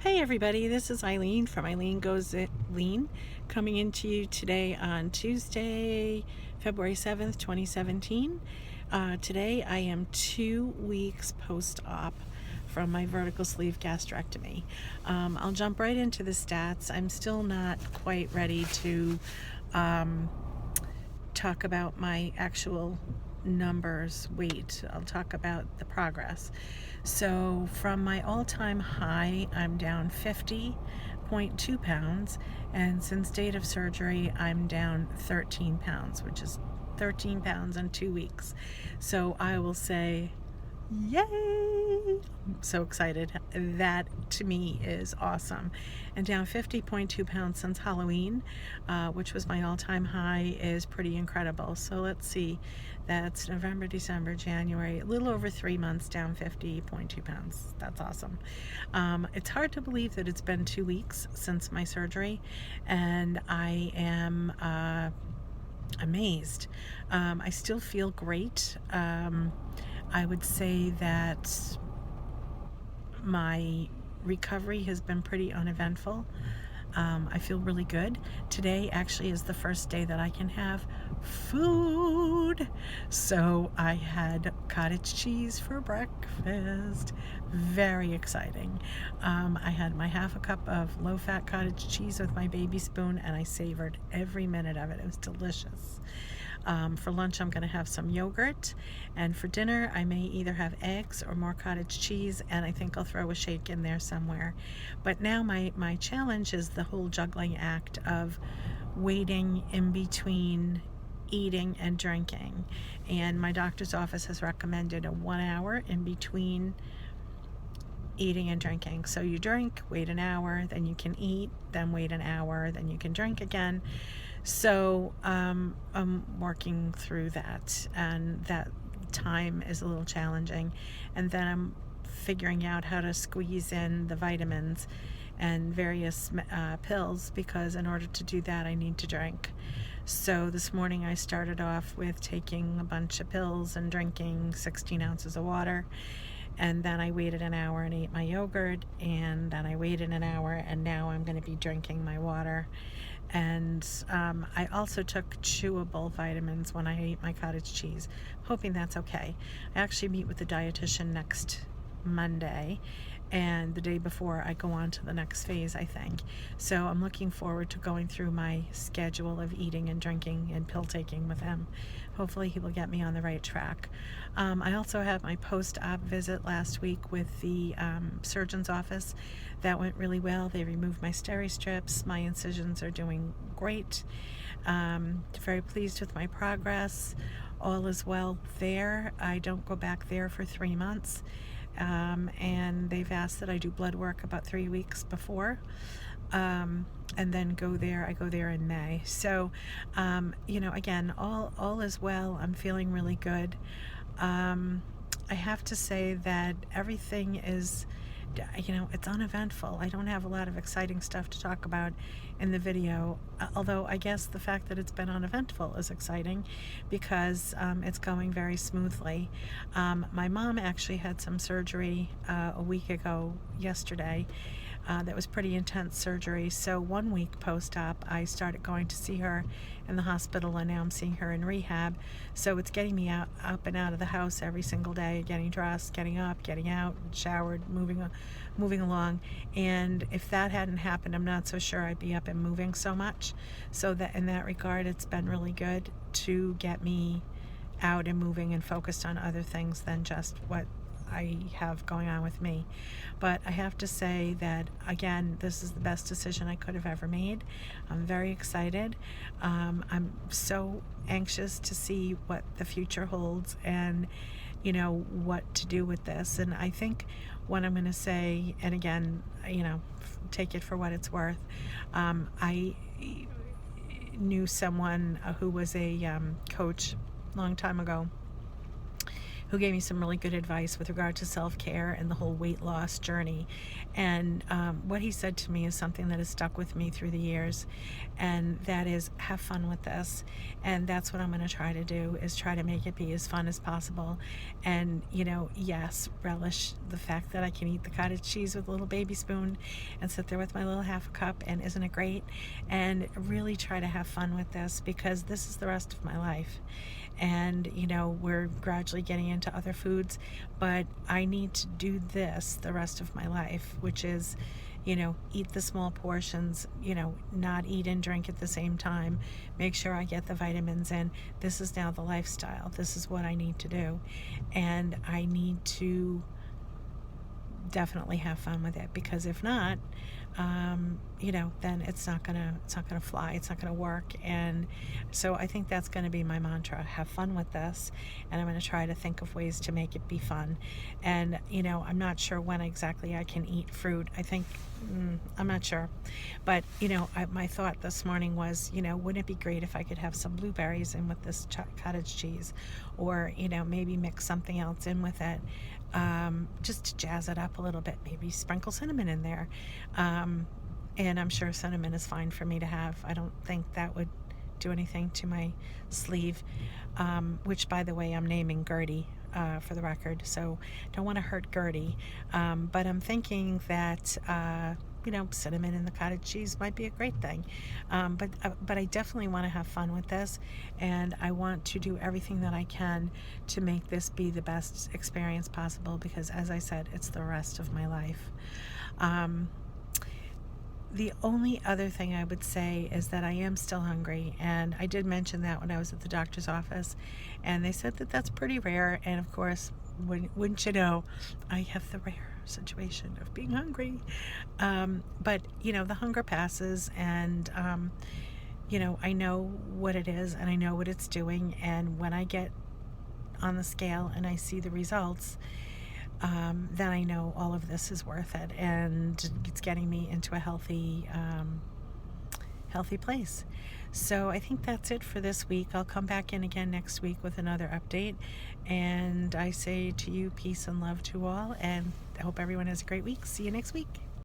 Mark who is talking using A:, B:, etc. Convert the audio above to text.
A: Hey everybody, this is Eileen from EileenGoesLean coming into you today on Tuesday, February 7th, 2017. Today I am 2 weeks post-op from my vertical sleeve gastrectomy. I'll jump right into the stats. I'm still not quite ready to talk about my actual numbers. I'll talk about the progress. So from my all-time high, I'm down 50.2 pounds, and since date of surgery, I'm down 13 pounds, which is 13 pounds in 2 weeks. So I will say, yay! I'm so excited. That to me is awesome. And down 50.2 pounds since Halloween, which was my all-time high, is pretty incredible. So let's see, that's November, December, January, a little over 3 months, down 50.2 pounds. That's awesome. It's hard to believe that it's been 2 weeks since my surgery, and I am amazed. I still feel great. I would say that my recovery has been pretty uneventful. I feel really good. Today actually is the first day that I can have food. So I had cottage cheese for breakfast. Very exciting. I had my half a cup of low-fat cottage cheese with my baby spoon, and I savored every minute of it. It was delicious. For lunch, I'm going to have some yogurt, and for dinner, I may either have eggs or more cottage cheese, and I think I'll throw a shake in there somewhere. But now my challenge is the whole juggling act of waiting in between eating and drinking, and my doctor's office has recommended a 1 hour in between eating and drinking. So you drink, wait an hour, then you can eat, then wait an hour, then you can drink again. So I'm working through that, and that time is a little challenging. And then I'm figuring out how to squeeze in the vitamins and various pills, because in order to do that I need to drink. So this morning I started off with taking a bunch of pills and drinking 16 ounces of water. And then I waited an hour and ate my yogurt, and then I waited an hour, and now I'm going to be drinking my water. And I also took chewable vitamins when I ate my cottage cheese, hoping that's okay. I actually meet with the dietitian next Monday, and the day before I go on to the next phase, I think. So I'm looking forward to going through my schedule of eating and drinking and pill taking with him. Hopefully he will get me on the right track. I also had my post-op visit last week with the surgeon's office. That went really well. They removed my steri strips. My incisions are doing great. Very pleased with my progress. All is well there. I don't go back there for 3 months. And they've asked that I do blood work about 3 weeks before, and then go there. I go there in May. So, again, all is well. I'm feeling really good. I have to say that everything is, it's uneventful. I don't have a lot of exciting stuff to talk about in the video, although I guess the fact that it's been uneventful is exciting, because it's going very smoothly. My mom actually had some surgery a week ago yesterday. That was pretty intense surgery. So 1 week post-op, I started going to see her in the hospital, and now I'm seeing her in rehab. So it's getting me up and out of the house every single day, getting dressed, getting up, getting out, showered, moving along. And if that hadn't happened, I'm not so sure I'd be up and moving so much. So that in that regard, it's been really good to get me out and moving and focused on other things than just what I have going on with me. But I have to say that, again, this is the best decision I could have ever made. I'm very excited. I'm so anxious to see what the future holds, and what to do with this. And I think what I'm going to say, and again, take it for what it's worth, I knew someone who was a coach a long time ago, who gave me some really good advice with regard to self-care and the whole weight loss journey. And what he said to me is something that has stuck with me through the years, and that is, have fun with this. And that's what I'm going to try to do, is try to make it be as fun as possible. And yes, relish the fact that I can eat the cottage cheese with a little baby spoon and sit there with my little half a cup, and isn't it great? And really try to have fun with this, because this is the rest of my life. And we're gradually getting into other foods, but I need to do this the rest of my life, which is eat the small portions, not eat and drink at the same time, make sure I get the vitamins in. This is now the lifestyle. This is what I need to do, and I need to definitely have fun with it, because if not, then it's not gonna fly. It's not gonna work. And so I think that's gonna be my mantra: have fun with this, and I'm gonna try to think of ways to make it be fun. And I'm not sure when exactly I can eat fruit. I think I'm not sure, but my thought this morning was, wouldn't it be great if I could have some blueberries in with this cottage cheese, or maybe mix something else in with it, just to jazz it up a little bit. Maybe sprinkle cinnamon in there, and I'm sure cinnamon is fine for me to have. I don't think that would do anything to my sleeve, which, by the way, I'm naming Gertie, for the record, so don't want to hurt Gertie, but I'm thinking that cinnamon in the cottage cheese might be a great thing, but I definitely want to have fun with this, and I want to do everything that I can to make this be the best experience possible, because, as I said, it's the rest of my life. The only other thing I would say is that I am still hungry, and I did mention that when I was at the doctor's office, and they said that that's pretty rare. And of course, wouldn't you know, I have the rare situation of being hungry, but the hunger passes, and I know what it is, and I know what it's doing, and when I get on the scale and I see the results, then I know all of this is worth it, and it's getting me into a healthy place. So I think that's it for this week. I'll come back in again next week with another update, and I say to you, peace and love to all, and I hope everyone has a great week. See you next week.